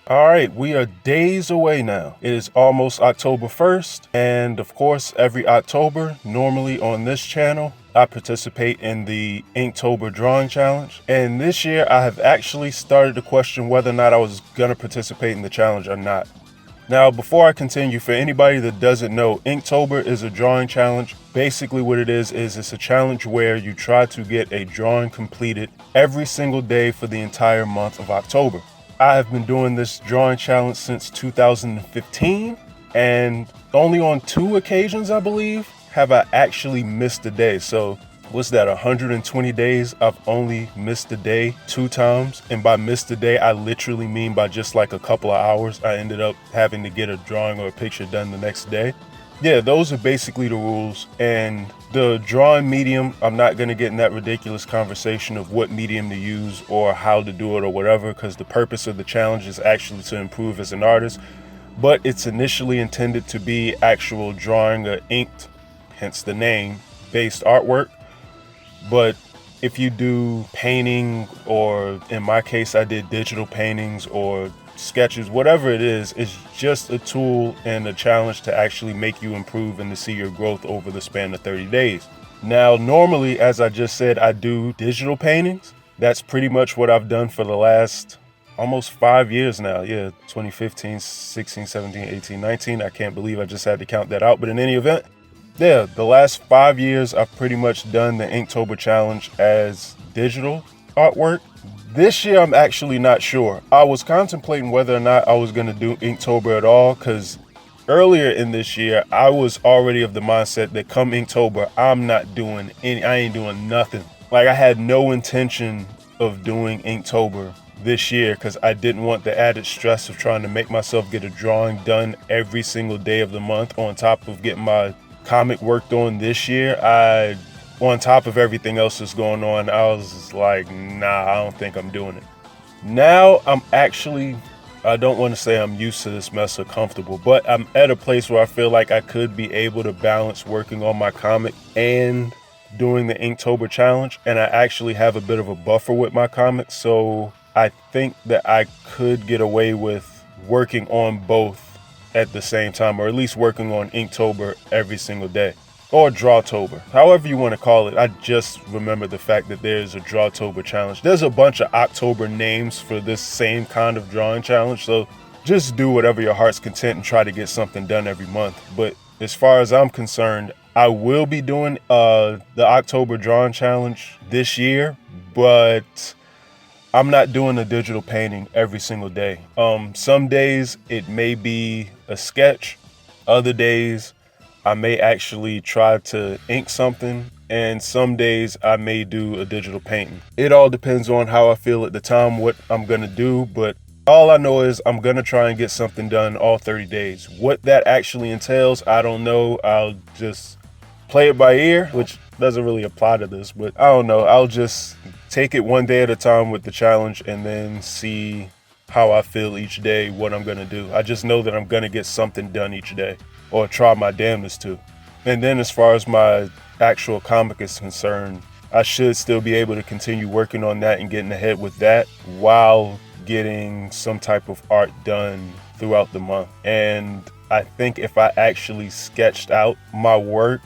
All right, we are days away now. It is almost October 1st, and of course, every October, normally on this channel, I participate in the Inktober drawing challenge. And this year, I have actually started to question whether or not I was gonna participate in the challenge or not. Now, before I continue, for anybody that doesn't know, Inktober is a drawing challenge. Basically what it is it's a challenge where you try to get a drawing completed every single day for the entire month of October. I have been doing this drawing challenge since 2015, and only on 2 occasions, I believe, have I actually missed a day. So what's that, 120 days? I've only missed a day 2 times. And by missed a day, I literally mean by just like a couple of hours. I ended up having to get a drawing or a picture done the next day. Yeah, those are basically the rules. And the drawing medium, I'm not going to get in that ridiculous conversation of what medium to use or how to do it or whatever, because the purpose of the challenge is actually to improve as an artist. But it's initially intended to be actual drawing or inked, hence the name, based artwork. But if you do painting, or in my case, I did digital paintings or sketches, whatever it is, it's just a tool and a challenge to actually make you improve and to see your growth over the span of 30 days. Now, normally, as I just said, I do digital paintings. That's pretty much what I've done for the last almost 5 years now. Yeah, 2015, 16, 17, 18, 19. I can't believe I just had to count that out. But in any event, yeah, the last 5 years, I've pretty much done the Inktober challenge as digital artwork. This year, I'm actually not sure. I was contemplating whether or not I was going to do Inktober at all, because earlier in this year, I was already of the mindset that come Inktober, I'm not doing I ain't doing nothing. Like, I had no intention of doing Inktober this year because I didn't want the added stress of trying to make myself get a drawing done every single day of the month on top of getting my comic worked on this year. On top of everything else that's going on, I was just like, nah, I don't think I'm doing it. Now I don't want to say I'm used to this mess or comfortable, but I'm at a place where I feel like I could be able to balance working on my comic and doing the Inktober challenge. And I actually have a bit of a buffer with my comic. So I think that I could get away with working on both at the same time, or at least working on Inktober every single day. Or DRAWTOBER, however you want to call it. I just remember the fact that there's a DRAWTOBER challenge. There's a bunch of October names for this same kind of drawing challenge, so just do whatever your heart's content and try to get something done every month. But as far as I'm concerned, I will be doing the October drawing challenge this year, but I'm not doing a digital painting every single day. Some days it may be a sketch, other days I may actually try to ink something, and some days I may do a digital painting. It all depends on how I feel at the time, what I'm gonna do, but all I know is I'm gonna try and get something done all 30 days. What that actually entails, I don't know. I'll just play it by ear, which doesn't really apply to this, but I don't know. I'll just take it one day at a time with the challenge and then see how I feel each day, what I'm gonna do. I just know that I'm gonna get something done each day, or try my damnedest to. And then as far as my actual comic is concerned, I should still be able to continue working on that and getting ahead with that while getting some type of art done throughout the month. And I think if I actually sketched out my work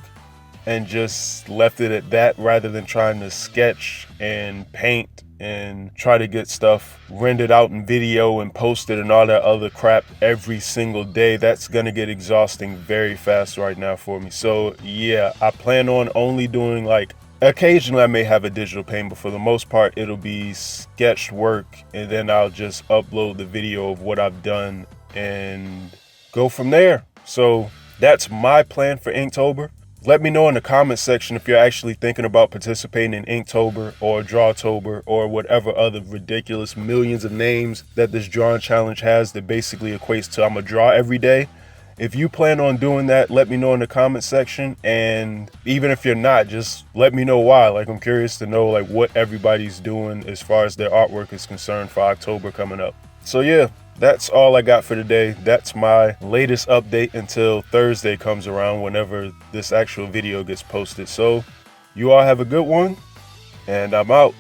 and just left it at that, rather than trying to sketch and paint and try to get stuff rendered out in video and posted and all that other crap every single day, that's gonna get exhausting very fast right now for me. So yeah, I plan on only doing, like, occasionally I may have a digital paint, but for the most part it'll be sketched work, and then I'll just upload the video of what I've done and go from there. So that's my plan for Inktober. Let me know in the comment section if you're actually thinking about participating in Inktober or DRAWTOBER or whatever other ridiculous millions of names that this drawing challenge has that basically equates to I'm gonna draw every day. If you plan on doing that, let me know in the comment section. And even if you're not, just let me know why. Like, I'm curious to know like what everybody's doing as far as their artwork is concerned for October coming up. So yeah, that's all I got for today. That's my latest update until Thursday comes around, whenever this actual video gets posted. So you all have a good one, and I'm out.